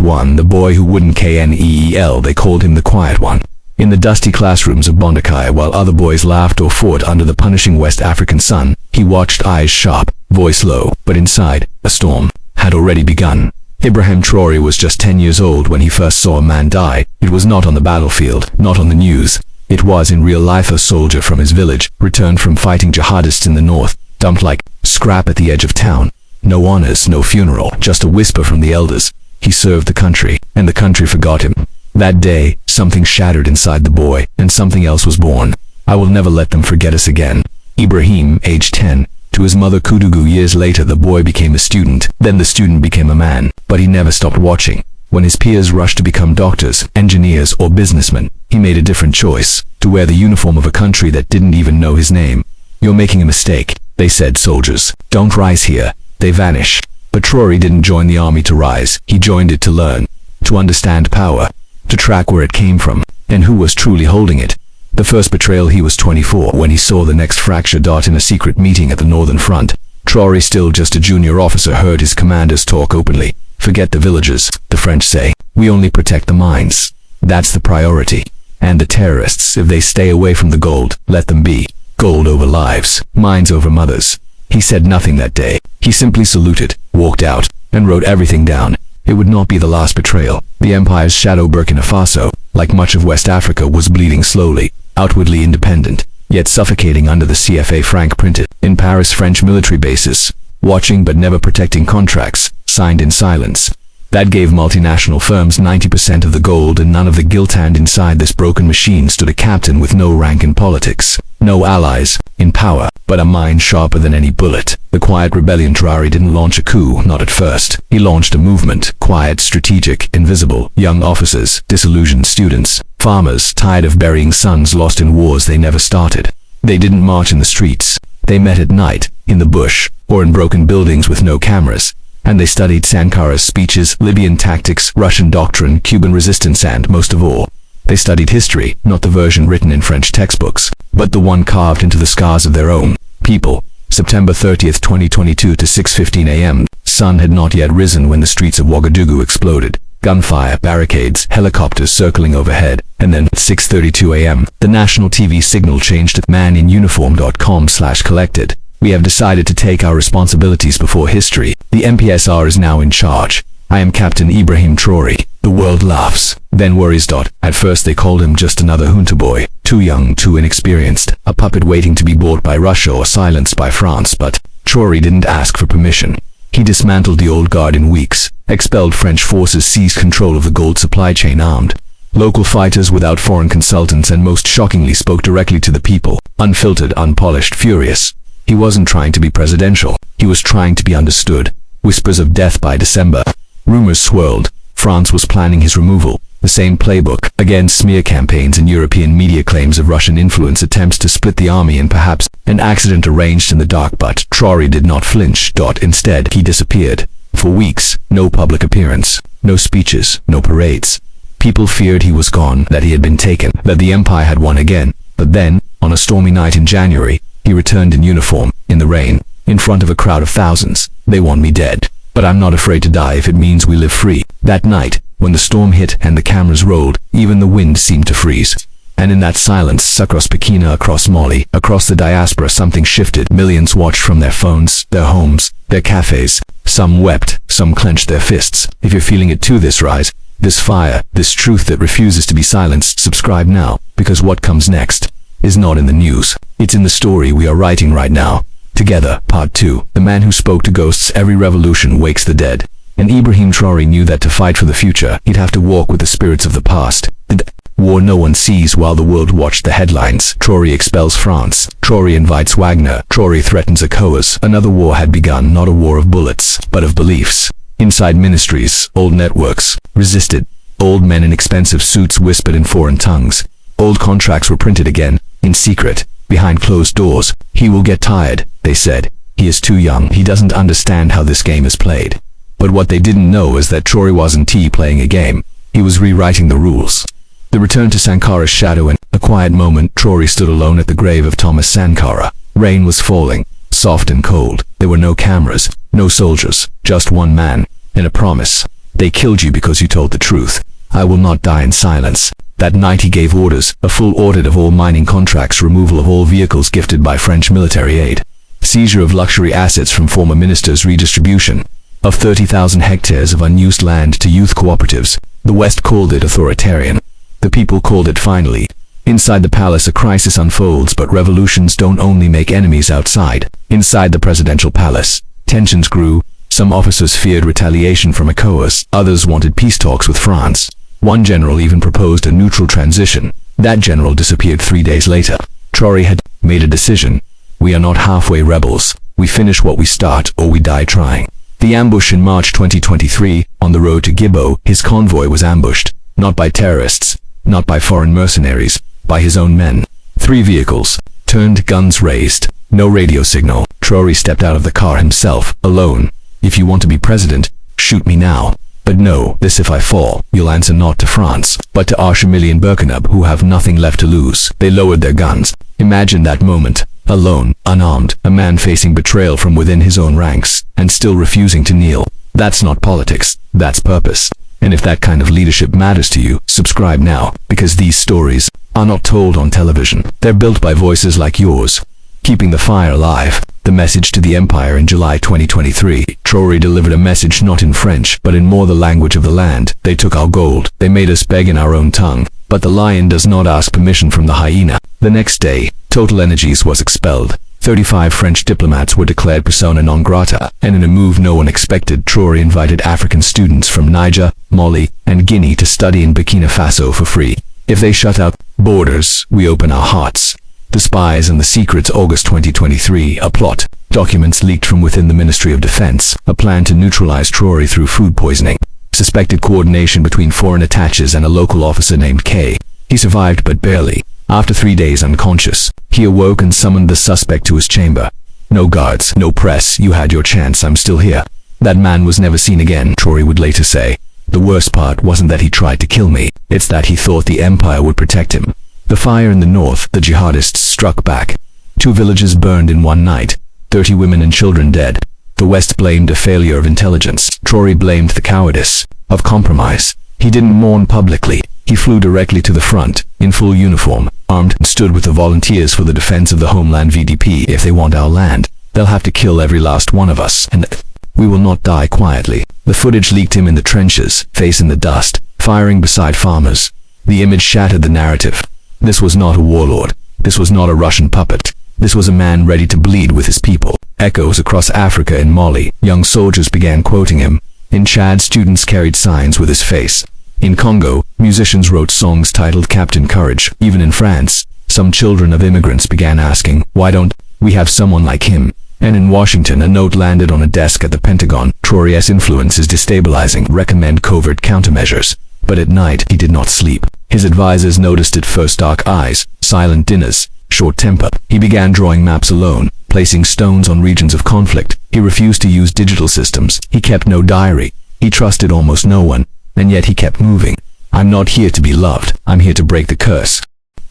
one, the boy who wouldn't kneel. They called him the quiet one. In the dusty classrooms of Bondakai, while other boys laughed or fought under the punishing West African sun, he watched, eyes sharp, voice low, but inside, a storm had already begun. Ibrahim Traoré was just 10 years old when he first saw a man die. It was not on the battlefield, not on the news. It was in real life. A soldier from his village, returned from fighting jihadists in the north, dumped like scrap at the edge of town. No honors, no funeral, just a whisper from the elders. He served the country, and the country forgot him. That day, something shattered inside the boy, and something else was born. I will never let them forget us again. Ibrahim, aged 10, to his mother Kudugu. Years later, the boy became a student, then the student became a man, but he never stopped watching. When his peers rushed to become doctors, engineers, or businessmen, he made a different choice, to wear the uniform of a country that didn't even know his name. "You're making a mistake," they said. "Soldiers don't rise here, they vanish." But Traoré didn't join the army to rise, he joined it to learn, to understand power, to track where it came from, and who was truly holding it. The first betrayal, he was 24 when he saw the next fracture dart in a secret meeting at the Northern Front. Traoré, still just a junior officer, heard his commanders talk openly. "Forget the villagers," the French say. "We only protect the mines. That's the priority. And the terrorists, if they stay away from the gold, let them be. Gold over lives, mines over mothers." He said nothing that day. He simply saluted, walked out, and wrote everything down. It would not be the last betrayal. The empire's shadow, Burkina Faso, like much of West Africa, was bleeding slowly, outwardly independent, yet suffocating under the CFA franc printed in Paris French military bases, watching but never protecting contracts, signed in silence. That gave multinational firms 90% of the gold and none of the gilt, and inside this broken machine stood a captain with no rank in politics, no allies in power, but a mind sharper than any bullet. The quiet rebellion. Traoré didn't launch a coup, not at first. He launched a movement, quiet, strategic, invisible. Young officers, disillusioned students, farmers tired of burying sons lost in wars they never started. They didn't march in the streets. They met at night, in the bush, or in broken buildings with no cameras. And they studied Sankara's speeches, Libyan tactics, Russian doctrine, Cuban resistance, and, most of all, they studied history, not the version written in French textbooks, but the one carved into the scars of their own people. September 30th, 2022 to 6:15 a.m. Sun had not yet risen when the streets of Ouagadougou exploded. Gunfire, barricades, helicopters circling overhead. And then, at 6:32 a.m., the national TV signal changed to maninuniform.com/collected. "We have decided to take our responsibilities before history. The MPSR is now in charge. I am Captain Ibrahim Traoré." The world laughs, then worries. At first they called him just another junta boy, too young, too inexperienced, a puppet waiting to be bought by Russia or silenced by France. But Traoré didn't ask for permission. He dismantled the old guard in weeks, expelled French forces, seized control of the gold supply chain, armed local fighters without foreign consultants, and most shockingly spoke directly to the people, unfiltered, unpolished, furious. He wasn't trying to be presidential. He was trying to be understood. Whispers of death by December. Rumors swirled. France was planning his removal. The same playbook. Again, smear campaigns and European media claims of Russian influence, attempts to split the army, and perhaps an accident arranged in the dark. But Traoré did not flinch. Instead, he disappeared. For weeks, no public appearance, no speeches, no parades. People feared he was gone, that he had been taken, that the empire had won again. But then, on a stormy night in January, he returned in uniform, in the rain, in front of a crowd of thousands. "They want me dead, but I'm not afraid to die if it means we live free." That night, when the storm hit and the cameras rolled, even the wind seemed to freeze. And in that silence, across Burkina, across Mali, across the diaspora, something shifted. Millions watched from their phones, their homes, their cafes. Some wept, some clenched their fists. If you're feeling it too, this rise, this fire, this truth that refuses to be silenced, subscribe now, because what comes next is not in the news. It's in the story we are writing right now. Together, Part 2. The man who spoke to ghosts. Every revolution wakes the dead. And Ibrahim Traoré knew that to fight for the future, he'd have to walk with the spirits of the past. The war no one sees while the world watched the headlines. Traoré expels France. Traoré invites Wagner. Traoré threatens ECOWAS. Another war had begun, not a war of bullets, but of beliefs. Inside ministries, old networks resisted. Old men in expensive suits whispered in foreign tongues. Old contracts were printed again, in secret, behind closed doors. "He will get tired," they said. "He is too young. He doesn't understand how this game is played." But what they didn't know is that Traoré wasn't playing a game. He was rewriting the rules. The return to Sankara's shadow. In a quiet moment, Traoré stood alone at the grave of Thomas Sankara. Rain was falling, soft and cold. There were no cameras, no soldiers, just one man, and a promise. They killed you because you told the truth. I will not die in silence. That night he gave orders, a full audit of all mining contracts, removal of all vehicles gifted by French military aid, seizure of luxury assets from former ministers, redistribution of 30,000 hectares of unused land to youth cooperatives. The West called it authoritarian. The people called it finally. Inside the palace a crisis unfolds, but revolutions don't only make enemies outside. Inside the presidential palace, tensions grew. Some officers feared retaliation from ECOWAS, others wanted peace talks with France. One general even proposed a neutral transition. That general disappeared 3 days later. Traoré had made a decision. We are not halfway rebels. We finish what we start, or we die trying. The ambush in March 2023, on the road to Gibbo, his convoy was ambushed, not by terrorists, not by foreign mercenaries, by his own men. 3 vehicles, turned, guns raised, no radio signal. Traoré stepped out of the car himself, alone. If you want to be president, shoot me now. But no, this if I fall, you'll answer not to France, but to Arshimili and Burkina, who have nothing left to lose. They lowered their guns. Imagine that moment. Alone, unarmed, a man facing betrayal from within his own ranks, and still refusing to kneel. That's not politics, that's purpose. And if that kind of leadership matters to you, subscribe now, because these stories are not told on television. They're built by voices like yours, keeping the fire alive. The message to the empire in July 2023. Traoré delivered a message not in French, but in more the language of the land. They took our gold. They made us beg in our own tongue. But the lion does not ask permission from the hyena. The next day, Total Energies was expelled. 35 French diplomats were declared persona non grata, and in a move no one expected, Traoré invited African students from Niger, Mali, and Guinea to study in Burkina Faso for free. If they shut out borders, we open our hearts. The Spies and the Secrets, August 2023, a plot. Documents leaked from within the Ministry of Defense, a plan to neutralize Traoré through food poisoning. Suspected coordination between foreign attaches and a local officer named K. He survived but barely. After 3 days unconscious, he awoke and summoned the suspect to his chamber. No guards, no press, you had your chance, I'm still here. That man was never seen again, Traoré would later say. The worst part wasn't that he tried to kill me, it's that he thought the empire would protect him. The fire in the north, the jihadists struck back. 2 villages burned in one night, 30 women and children dead. The West blamed a failure of intelligence. Traoré blamed the cowardice of compromise. He didn't mourn publicly. He flew directly to the front, in full uniform, armed, and stood with the volunteers for the defense of the homeland VDP. If they want our land, they'll have to kill every last one of us, and we will not die quietly. The footage leaked him in the trenches, face in the dust, firing beside farmers. The image shattered the narrative. This was not a warlord. This was not a Russian puppet. This was a man ready to bleed with his people. Echoes across Africa and Mali. Young soldiers began quoting him. In Chad, students carried signs with his face. In Congo, musicians wrote songs titled Captain Courage. Even in France, some children of immigrants began asking, why don't we have someone like him? And in Washington, a note landed on a desk at the Pentagon. Traoré's influence is destabilizing. Recommend covert countermeasures. But at night, he did not sleep. His advisors noticed at first: dark eyes, silent dinners, short temper. He began drawing maps alone, placing stones on regions of conflict. He refused to use digital systems. He kept no diary. He trusted almost no one, and yet he kept moving. I'm not here to be loved. I'm here to break the curse.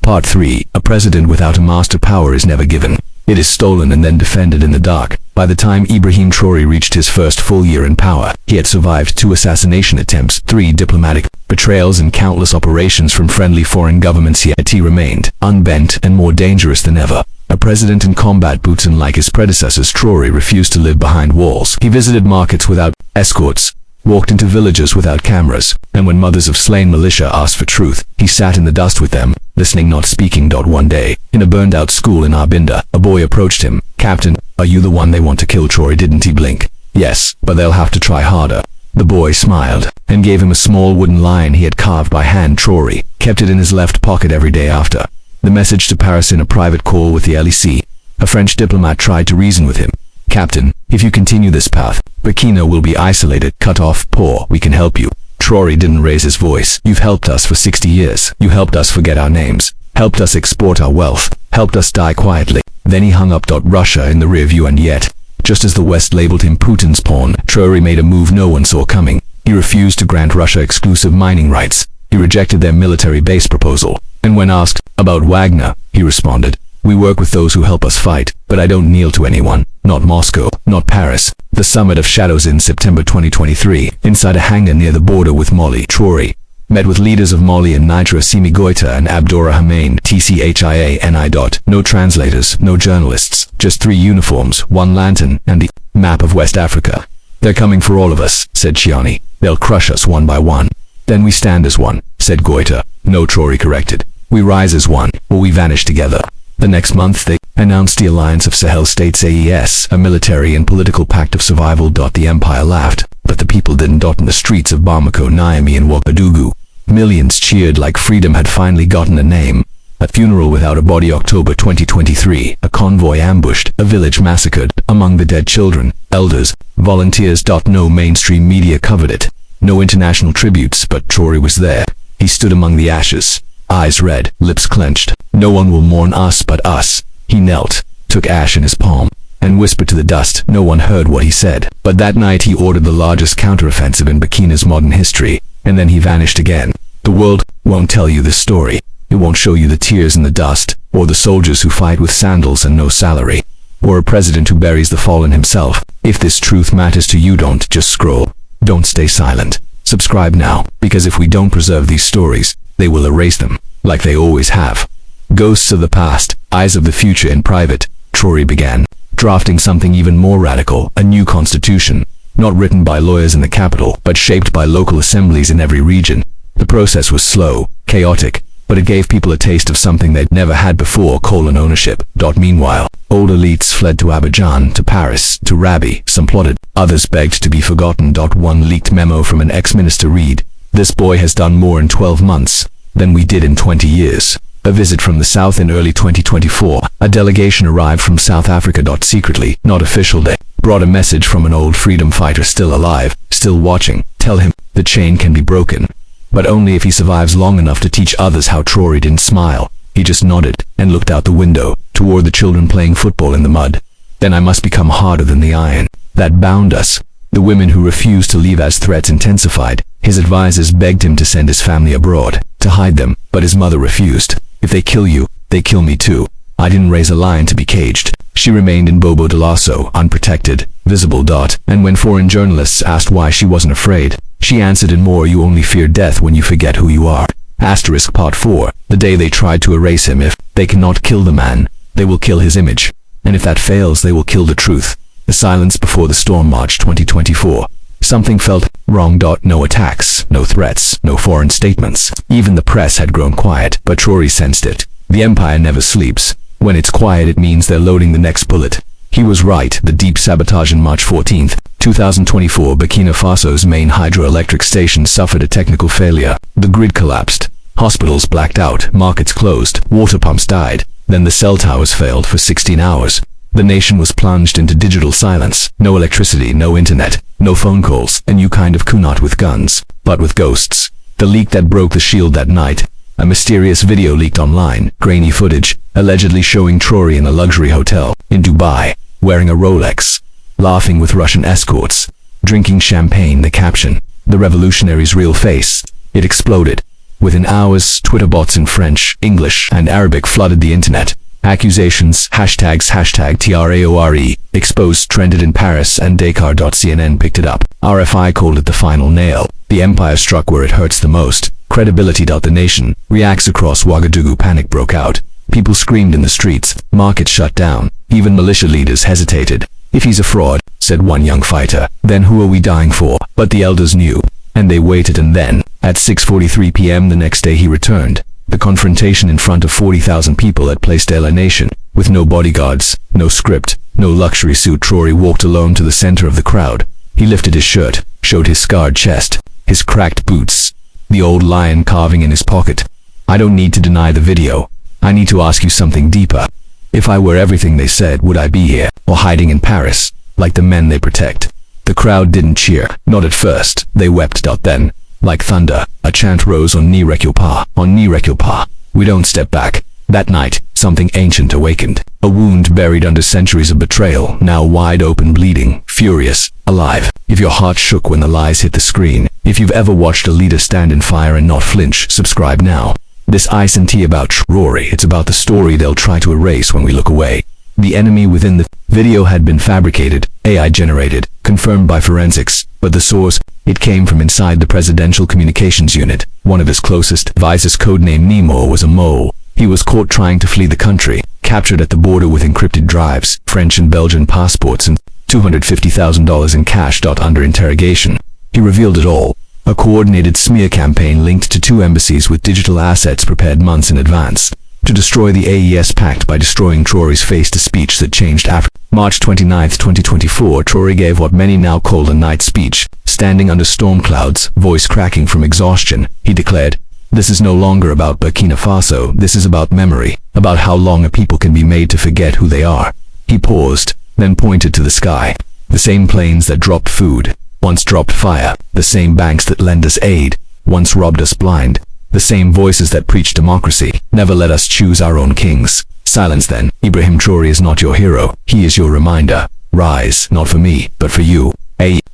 Part 3. A president without a master power is never given. It is stolen and then defended in the dark. By the time Ibrahim Traoré reached his first full year in power, he had survived 2 assassination attempts, 3 diplomatic betrayals, and countless operations from friendly foreign governments. Yet he remained unbent and more dangerous than ever. A president in combat boots, and like his predecessors, Traoré refused to live behind walls. He visited markets without escorts, walked into villages without cameras, and when mothers of slain militia asked for truth, he sat in the dust with them, listening, not speaking. One day, in a burned-out school in Arbinda, a boy approached him. Captain, are you the one they want to kill? Traoré didn't he blink. Yes, but they'll have to try harder. The boy smiled, and gave him a small wooden lion he had carved by hand. Traoré kept it in his left pocket every day after. The message to Paris in a private call with the LEC. A French diplomat tried to reason with him. Captain, if you continue this path, Burkina will be isolated, cut off, poor. We can help you. Traoré didn't raise his voice. You've helped us for 60 years. You helped us forget our names, helped us export our wealth, helped us die quietly. Then he hung up. Russia in the rear view, and yet, just as the West labeled him Putin's pawn, Traoré made a move no one saw coming. He refused to grant Russia exclusive mining rights. He rejected their military base proposal. And when asked about Wagner, he responded, We work with those who help us fight, but I don't kneel to anyone. Not Moscow, not Paris. The Summit of Shadows in September 2023, inside a hangar near the border with Mali. Traoré met with leaders of Mali and Niger, Assimi Goïta and Abdourahmane Tchiani. No translators, no journalists, just 3 uniforms, 1 lantern, and the map of West Africa. They're coming for all of us, said Tchiani. They'll crush us one by one. Then we stand as one, said Goïta. No, Traoré corrected. We rise as one, or we vanish together. The next month they announced the Alliance of Sahel States AES, a military and political pact of survival. The empire laughed, but the people didn't. In the streets of Bamako, Niamey and Ouagadougou, millions cheered like freedom had finally gotten a name. A funeral without a body. October 2023, a convoy ambushed, a village massacred. Among the dead, children, elders, volunteers. No mainstream media covered it. No international tributes, but Traoré was there. He stood among the ashes, eyes red, lips clenched. No one will mourn us but us. He knelt, took ash in his palm, and whispered to the dust. No one heard what he said, but that night he ordered the largest counteroffensive in Burkina's modern history, and then he vanished again. The world won't tell you this story. It won't show you the tears in the dust, or the soldiers who fight with sandals and no salary, or a president who buries the fallen himself. If this truth matters to you, don't just scroll. Don't stay silent. Subscribe now, because if we don't preserve these stories, they will erase them, like they always have. Ghosts of the past, eyes of the future. In private, Traoré began drafting something even more radical, a new constitution, not written by lawyers in the capital, but shaped by local assemblies in every region. The process was slow, chaotic, but it gave people a taste of something they'd never had before: ownership. Meanwhile, old elites fled to Abidjan, to Paris, to Rabat. Some plotted, others begged to be forgotten. One leaked memo from an ex-minister read, "This boy has done more in 12 months than we did in 20 years. A visit from the south in early 2024. A delegation arrived from South Africa. Secretly, not official, they brought a message from an old freedom fighter still alive, still watching. Tell him the chain can be broken, but only if he survives long enough to teach others how." Traoré didn't smile. He just nodded and looked out the window toward the children playing football in the mud. "Then I must become harder than the iron that bound us." The women who refused to leave as threats intensified. His advisors begged him to send his family abroad, to hide them, but his mother refused. "If they kill you, they kill me too. I didn't raise a lion to be caged." She remained in Bobo Dioulasso, unprotected, visible. And when foreign journalists asked why she wasn't afraid, she answered in more: "You only fear death when you forget who you are." Part 4. The day they tried to erase him. If they cannot kill the man, they will kill his image. And if that fails, they will kill the truth. The silence before the storm. March 2024. Something felt wrong. No attacks, no threats, no foreign statements. Even the press had grown quiet, but Traoré sensed it. The empire never sleeps. When it's quiet, it means they're loading the next bullet. He was right. The deep sabotage. In March 14, 2024, Burkina Faso's main hydroelectric station suffered a technical failure. The grid collapsed. Hospitals blacked out, markets closed, water pumps died. Then the cell towers failed for 16 hours. The nation was plunged into digital silence. No electricity, no internet, no phone calls. A new kind of coup, not with guns, but with ghosts. The leak that broke the shield that night. A mysterious video leaked online, grainy footage, allegedly showing Traoré in a luxury hotel in Dubai, wearing a Rolex, laughing with Russian escorts, drinking champagne. The caption, "The revolutionary's real face." It exploded. Within hours, Twitter bots in French, English, and Arabic flooded the internet. Accusations, hashtags, #Traoré, exposed, trended in Paris and Dakar. CNN picked it up. RFI called it the final nail. The empire struck where it hurts the most. Credibility. The nation reacts. Across Ouagadougou, panic broke out. People screamed in the streets. Markets shut down. Even militia leaders hesitated. "If he's a fraud," said one young fighter, "then who are we dying for?" But the elders knew, and they waited. And then, at 6:43 p.m. the next day, he returned. The confrontation in front of 40,000 people at Place de la Nation, with no bodyguards, no script, no luxury suit. Traoré walked alone to the center of the crowd. He lifted his shirt, showed his scarred chest, his cracked boots, the old lion carving in his pocket. "I don't need to deny the video. I need to ask you something deeper. If I were everything they said, would I be here, or hiding in Paris, like the men they protect?" The crowd didn't cheer, not at first. They wept. Then, like thunder, a chant rose: "On n'y recule pas, on n'y recule pas." We don't step back. That night, something ancient awakened. A wound buried under centuries of betrayal, now wide open, bleeding, furious, alive. If your heart shook when the lies hit the screen, if you've ever watched a leader stand in fire and not flinch, subscribe now. This isn't about Traoré, it's about the story they'll try to erase when we look away. The enemy within the video had been fabricated, AI generated, confirmed by forensics, but the source, it came from inside the Presidential Communications Unit. One of his closest advisors, codenamed Nemo, was a mole. He was caught trying to flee the country, captured at the border with encrypted drives, French and Belgian passports, and $250,000 in cash. Under interrogation, he revealed it all. A coordinated smear campaign linked to 2 embassies with digital assets prepared months in advance to destroy the AES pact by destroying Traoré's face-to-speech that changed Africa. March 29, 2024, Traoré gave what many now call a night speech. Standing under storm clouds, voice cracking from exhaustion, he declared, "This is no longer about Burkina Faso, this is about memory, about how long a people can be made to forget who they are." He paused, then pointed to the sky. The same planes that dropped food, once dropped fire, the same banks that lend us aid, once robbed us blind, the same voices that preach democracy, never let us choose our own kings. Silence then. Ibrahim Traoré is not your hero, he is your reminder. Rise, not for me, but for you.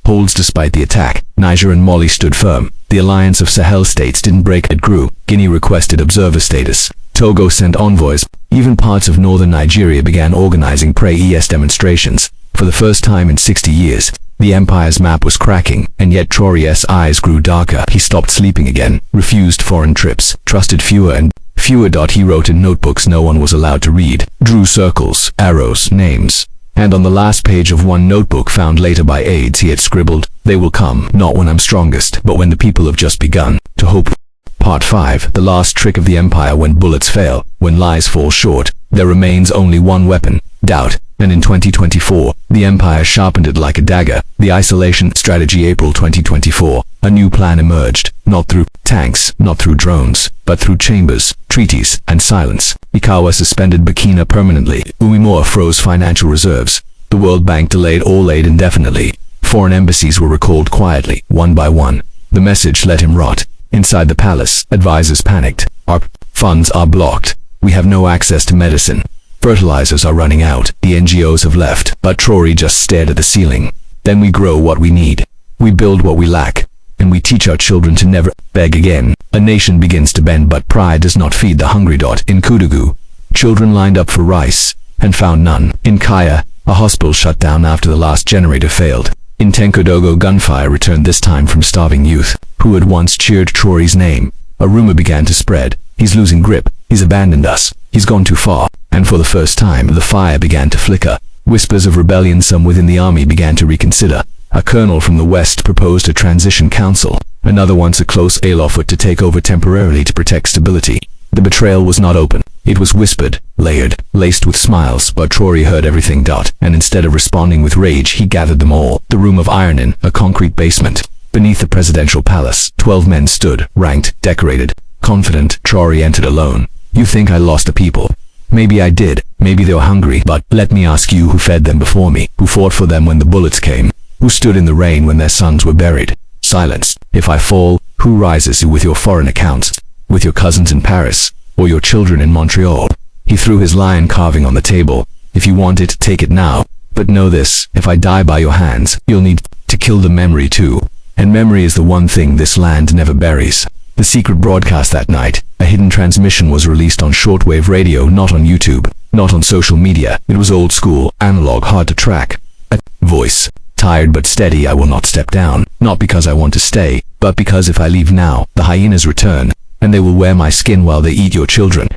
Holds despite the attack. Niger and Mali stood firm. The Alliance of Sahel States didn't break, it grew. Guinea requested observer status. Togo sent envoys. Even parts of northern Nigeria began organizing pro-ES demonstrations. For the first time in 60 years, the empire's map was cracking, and yet Traoré's eyes grew darker. He stopped sleeping again, refused foreign trips, trusted fewer and fewer. He wrote in notebooks no one was allowed to read, drew circles, arrows, names. And on the last page of one notebook found later by aides he had scribbled, "They will come, not when I'm strongest, but when the people have just begun to hope." Part 5. The last trick of the empire. When bullets fail, when lies fall short, there remains only one weapon, doubt. And in 2024, the empire sharpened it like a dagger. The isolation strategy. April 2024, a new plan emerged, not through tanks, not through drones, but through chambers, treaties, and silence. ECOWAS suspended Burkina permanently. UEMOA froze financial reserves. The World Bank delayed all aid indefinitely. Foreign embassies were recalled quietly, one by one. The message: let him rot. Inside the palace, advisors panicked. Our funds are blocked. We have no access to medicine. Fertilizers are running out. The NGOs have left. But Traoré just stared at the ceiling. Then we grow what we need. We build what we lack. And we teach our children to never beg again. A nation begins to bend, but pride does not feed the hungry. In Koudougou, children lined up for rice and found none. In Kaya, a hospital shut down after the last generator failed. In Tenkodogo, gunfire returned, this time from starving youth who had once cheered Traoré's name. A rumor began to spread. He's losing grip. He's abandoned us. He's gone too far. And for the first time, the fire began to flicker. Whispers of rebellion. Some within the army began to reconsider. A colonel from the west proposed a transition council. Another wants a close ally offered to take over temporarily to protect stability. The betrayal was not open. It was whispered, layered, laced with smiles, but Traoré heard everything. And instead of responding with rage, he gathered them all. The room of iron in a concrete basement. Beneath the presidential palace, 12 men stood, ranked, decorated, confident. Traoré entered alone. You think I lost the people? Maybe I did. Maybe they were hungry, but let me ask you, who fed them before me? Who fought for them when the bullets came? Who stood in the rain when their sons were buried? Silence. If I fall, who rises with your foreign accounts? With your cousins in Paris, or your children in Montreal? He threw his lion carving on the table. If you want it, take it now. But know this, if I die by your hands, you'll need to kill the memory too. And memory is the one thing this land never buries. The secret broadcast that night, a hidden transmission, was released on shortwave radio, not on YouTube, not on social media. It was old school, analog, hard to track. A voice. Tired but steady. I will not step down, not because I want to stay, but because if I leave now, the hyenas return, and they will wear my skin while they eat your children.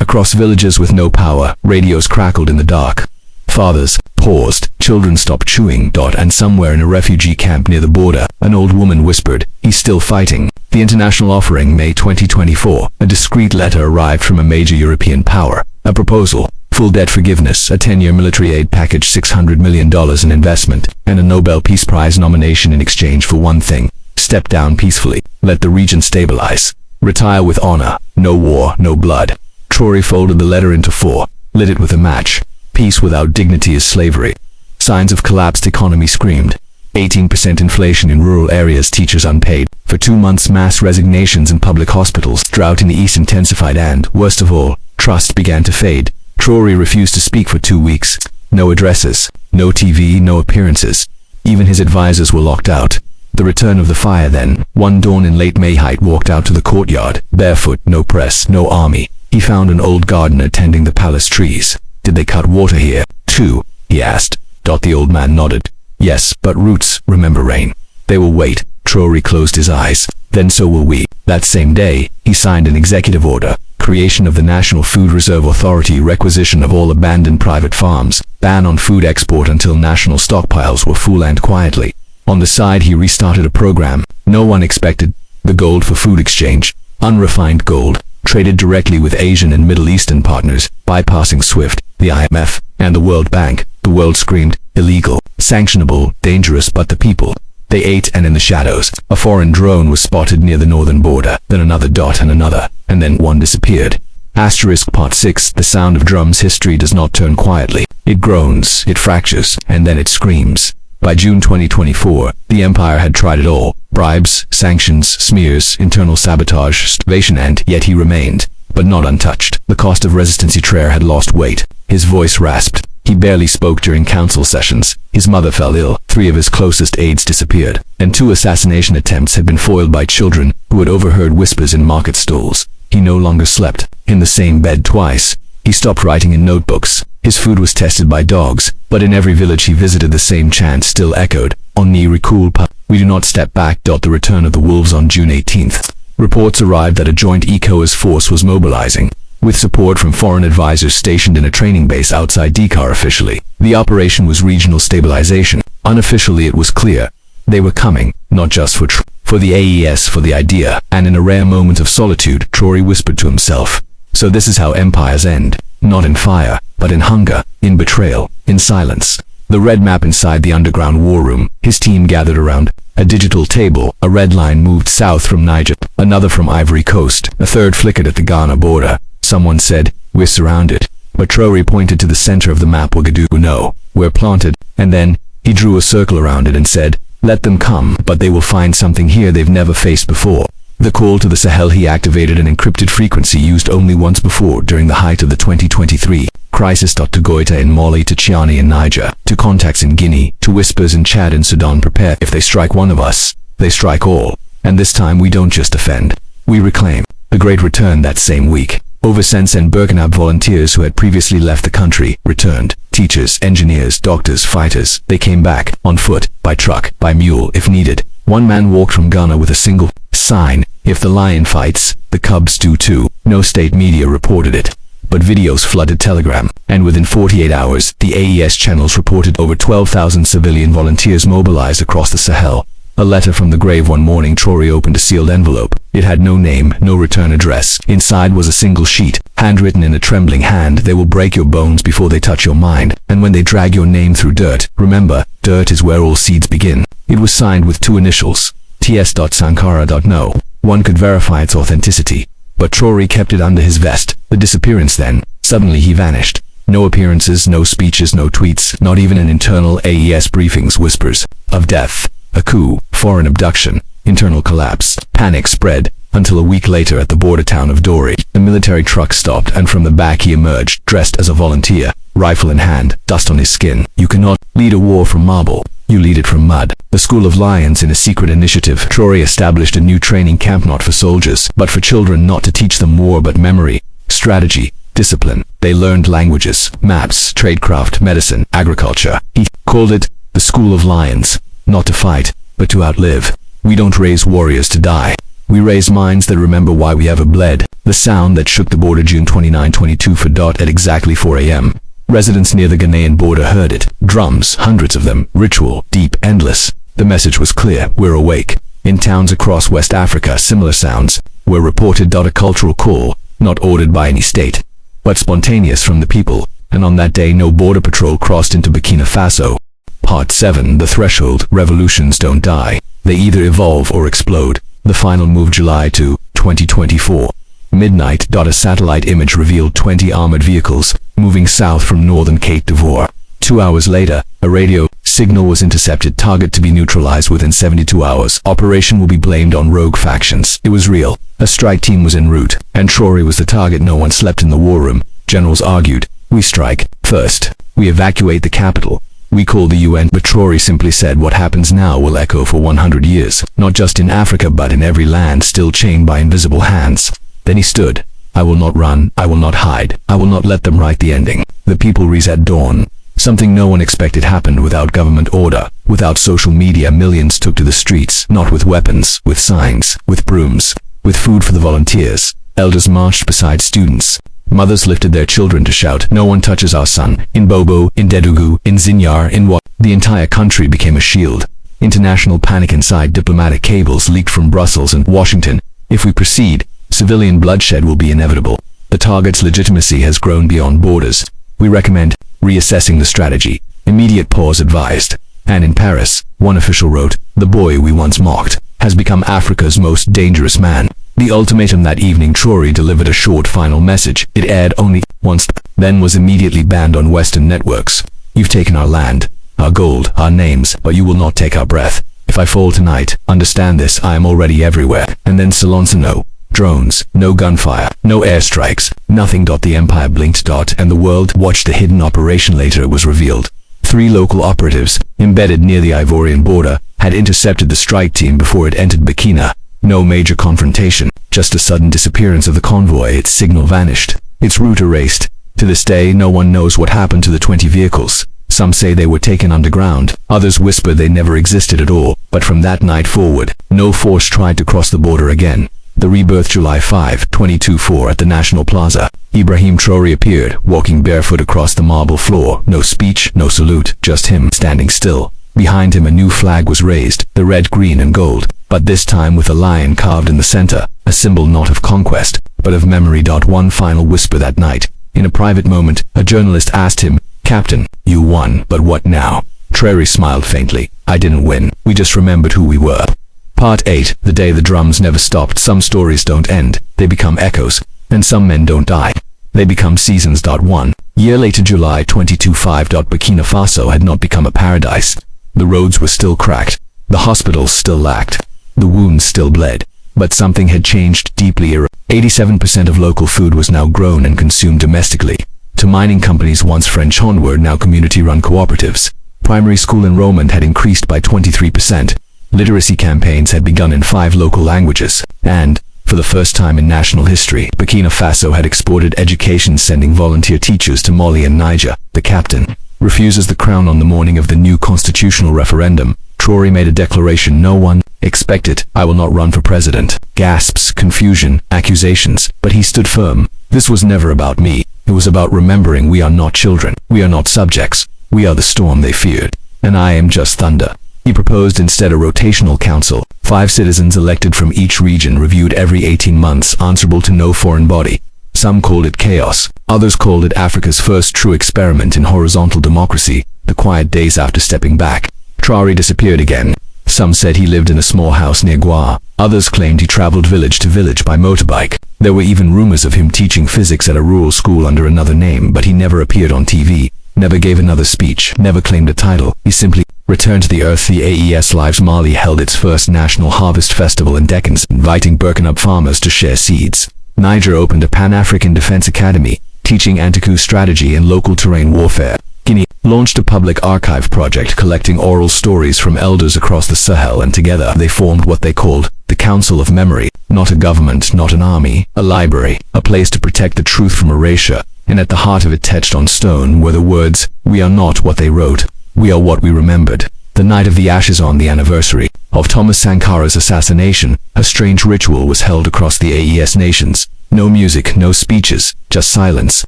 Across villages with no power, radios crackled in the dark. Fathers paused, children stopped chewing. And somewhere in a refugee camp near the border, an old woman whispered, "He's still fighting." The international offering. May 2024, a discreet letter arrived from a major European power. A proposal. Full debt forgiveness, a 10-year military aid package, $600 million in investment, and a Nobel Peace Prize nomination in exchange for one thing: step down peacefully, let the region stabilize, retire with honor, no war, no blood. Traoré folded the letter into 4, lit it with a match. Peace without dignity is slavery. Signs of collapsed economy screamed. 18% inflation in rural areas, teachers unpaid. For 2 months, mass resignations in public hospitals. Drought in the east intensified, and, worst of all, trust began to fade. Traoré refused to speak for 2 weeks. No addresses, no TV, no appearances. Even his advisors were locked out. The return of the fire then. One dawn in late May, Height walked out to the courtyard, barefoot, no press, no army. He found an old gardener tending the palace trees. Did they cut water here, too? He asked. The old man nodded. Yes, but roots, remember rain. They will wait. Traoré closed his eyes. Then so will we. That same day, he signed an executive order. Creation of the National Food Reserve Authority, requisition of all abandoned private farms, ban on food export until national stockpiles were full, and quietly. On the side, he restarted a program no one expected. The gold for food exchange. Unrefined gold, traded directly with Asian and Middle Eastern partners, bypassing SWIFT, the IMF, and the World Bank. The world screamed, illegal, sanctionable, dangerous, but the people, they ate. And in the shadows, a foreign drone was spotted near the northern border, then another dot and another, and then one disappeared. Part 6. The sound of drums. History does not turn quietly. It groans, it fractures, and then it screams. By June 2024, the empire had tried it all. Bribes, sanctions, smears, internal sabotage, starvation, and yet he remained, but not untouched. The cost of resistance. Traoré had lost weight. His voice rasped. He barely spoke during council sessions. His mother fell ill, 3 of his closest aides disappeared, and 2 assassination attempts had been foiled by children who had overheard whispers in market stalls. He no longer slept in the same bed twice. He stopped writing in notebooks. His food was tested by dogs, but in every village he visited the same chant still echoed, "On ne recule pas, we do not step back." The return of the wolves. On June 18th, reports arrived that a joint ECOWAS force was mobilizing, with support from foreign advisors stationed in a training base outside Dakar. Officially, the operation was regional stabilization. Unofficially, it was clear they were coming, not just for the AES, for the idea. And in a rare moment of solitude, Traoré whispered to himself, "So this is how empires end, not in fire, but in hunger, in betrayal, in silence." The red map inside the underground war room. His team gathered around a digital table. A red line moved south from Niger, another from Ivory Coast, a third flickered at the Ghana border. Someone said, "We're surrounded." But Traoré pointed to the center of the map. "Ouagadougou, no, we're planted." And then he drew a circle around it and said, "Let them come, but they will find something here they've never faced before." The call to the Sahel. He activated an encrypted frequency used only once before during the height of the 2023 crisis. To Goita in Mali, to Chiani in Niger, to contacts in Guinea, to whispers in Chad and Sudan. Prepare. If they strike one of us, they strike all. And this time we don't just defend, we reclaim. The Great Return. That same week, Oversense and Burkina volunteers who had previously left the country returned. Teachers, engineers, doctors, fighters. They came back, on foot, by truck, by mule if needed. One man walked from Ghana with a single sign: "If the lion fights, the cubs do too." No state media reported it, but videos flooded Telegram, and within 48 hours, the AES channels reported over 12,000 civilian volunteers mobilized across the Sahel. A letter from the grave. One morning, Traoré opened a sealed envelope. It had no name, no return address. Inside was a single sheet, handwritten in a trembling hand: "They will break your bones before they touch your mind, and when they drag your name through dirt, remember, dirt is where all seeds begin." It was signed with 2 initials, T.S. Sankara. No one could verify its authenticity, but Traoré kept it under his vest. The disappearance then. Suddenly he vanished. No appearances, no speeches, no tweets, not even in internal AES briefings. Whispers of death, a coup, foreign abduction, internal collapse. Panic spread, until a week later at the border town of Dori, a military truck stopped, and from the back he emerged, dressed as a volunteer, rifle in hand, dust on his skin. You cannot lead a war from marble, you lead it from mud. The School of Lions. In a secret initiative, Traoré established a new training camp, not for soldiers, but for children, not to teach them war but memory, strategy, discipline. They learned languages, maps, tradecraft, medicine, agriculture. He called it the School of Lions. Not to fight, but to outlive. We don't raise warriors to die. We raise minds that remember why we ever bled. The sound that shook the border. June 29, 22 at exactly 4 a.m. Residents near the Ghanaian border heard it. Drums, hundreds of them, ritual, deep, endless. The message was clear: we're awake. In towns across West Africa, similar sounds were reported. A cultural call, not ordered by any state, but spontaneous from the people. And on that day, no border patrol crossed into Burkina Faso. Part 7. The Threshold. Revolutions don't die. They either evolve or explode. The final move. July 2, 2024. Midnight. A satellite image revealed 20 armored vehicles moving south from northern Côte d'Ivoire. 2 hours later, a radio signal was intercepted. Target to be neutralized within 72 hours. Operation will be blamed on rogue factions. It was real. A strike team was en route, and Traoré was the target. No one slept in the war room. Generals argued. We strike first. We evacuate the capital. We called the UN, but Traoré simply said what happens now will echo for 100 years, not just in Africa but in every land still chained by invisible hands. Then he stood. I will not run, I will not hide, I will not let them write the ending. The people reset dawn. Something no one expected happened without government order, without social media. Millions took to the streets, not with weapons, with signs, with brooms, with food for the volunteers. Elders marched beside students. Mothers lifted their children to shout, no one touches our son. In Bobo, in Dedugu, in Zinyar, in what? The entire country became a shield. International panic inside. Diplomatic cables leaked from Brussels and Washington. If we proceed, civilian bloodshed will be inevitable. The target's legitimacy has grown beyond borders. We recommend reassessing the strategy. Immediate pause advised. And in Paris, one official wrote, the boy we once mocked has become Africa's most dangerous man. The ultimatum that evening. Traoré delivered a short final message. It aired only once, then was immediately banned on Western networks. You've taken our land, our gold, our names, but you will not take our breath. If I fall tonight, understand this, I am already everywhere. And then silence. No drones, no gunfire, no airstrikes, nothing. The empire blinked. And the world watched the hidden operation. Later it was revealed. 3 local operatives, embedded near the Ivorian border, had intercepted the strike team before it entered Burkina. No major confrontation, just a sudden disappearance of the convoy. Its signal vanished, its route erased. To this day, no one knows what happened to the 20 vehicles. Some say they were taken underground, others whisper they never existed at all. But from that night forward, no force tried to cross the border again. The rebirth. July 5, 2024 at the National Plaza. Ibrahim Traoré appeared, walking barefoot across the marble floor. No speech, no salute, just him standing still. Behind him a new flag was raised, the red, green and gold, but this time with a lion carved in the center, a symbol not of conquest, but of memory. One final whisper that night. In a private moment, a journalist asked him, Captain, you won, but what now? Traoré smiled faintly. I didn't win, we just remembered who we were. Part 8. The day the drums never stopped. Some stories don't end, they become echoes, and some men don't die. They become seasons. 1 year later, July 2025. Burkina Faso had not become a paradise. The roads were still cracked, the hospitals still lacked, the wounds still bled. But something had changed deeply. 87% of local food was now grown and consumed domestically. To mining companies once French-owned were now community-run cooperatives. Primary school enrollment had increased by 23%. Literacy campaigns had begun in 5 local languages. And, for the first time in national history, Burkina Faso had exported education, sending volunteer teachers to Mali and Niger. The captain refuses the crown. On the morning of the new constitutional referendum, Traoré made a declaration no one expected. I will not run for president. Gasps, confusion, accusations, but he stood firm. This was never about me. It was about remembering we are not children. We are not subjects. We are the storm they feared. And I am just thunder. He proposed instead a rotational council. 5 citizens elected from each region, reviewed every 18 months, answerable to no foreign body. Some called it chaos. Others called it Africa's first true experiment in horizontal democracy. The quiet days after stepping back, Traoré disappeared again. Some said he lived in a small house near Gua. Others claimed he traveled village to village by motorbike. There were even rumors of him teaching physics at a rural school under another name, but he never appeared on TV, never gave another speech, never claimed a title. He simply returned to the earth. The AES Lives Mali held its first national harvest festival in decades, inviting Burkina farmers to share seeds. Niger opened a Pan-African Defense Academy, teaching anti-coup strategy and local terrain warfare. Guinea launched a public archive project collecting oral stories from elders across the Sahel, and together they formed what they called the Council of Memory. Not a government, not an army, a library, a place to protect the truth from erasure. And at the heart of it, etched on stone, were the words, we are not what they wrote, we are what we remembered. The night of the ashes, on the anniversary of Thomas Sankara's assassination, a strange ritual was held across the AES nations. No music, no speeches, just silence,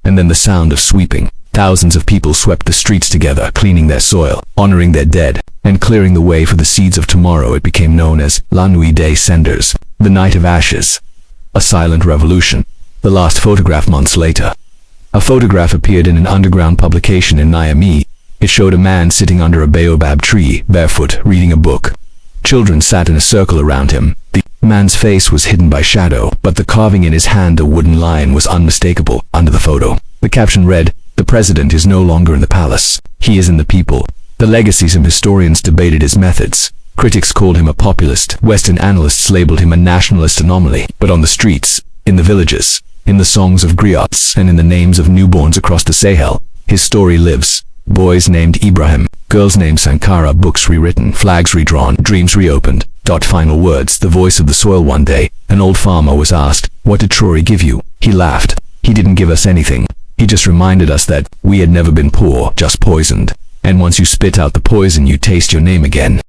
and then the sound of sweeping. Thousands of people swept the streets together, cleaning their soil, honoring their dead, and clearing the way for the seeds of tomorrow. It became known as La Nuit des Cendres, the Night of Ashes. A silent revolution. The last photograph. Months later, a photograph appeared in an underground publication in Niamey. It showed a man sitting under a baobab tree, barefoot, reading a book. Children sat in a circle around him. The man's face was hidden by shadow, but the carving in his hand, a wooden lion, was unmistakable. Under the photo, the caption read, "The president is no longer in the palace. He is in the people." The legacies. Some historians debated his methods. Critics called him a populist. Western analysts labeled him a nationalist anomaly. But on the streets, in the villages, in the songs of griots, and in the names of newborns across the Sahel, his story lives. Boys named Ibrahim, girls named Sankara, books rewritten, flags redrawn, dreams reopened. Final words. The voice of the soil. One day, an old farmer was asked, "What did Traoré give you?" He laughed. "He didn't give us anything. He just reminded us that we had never been poor, just poisoned. And once you spit out the poison, you taste your name again."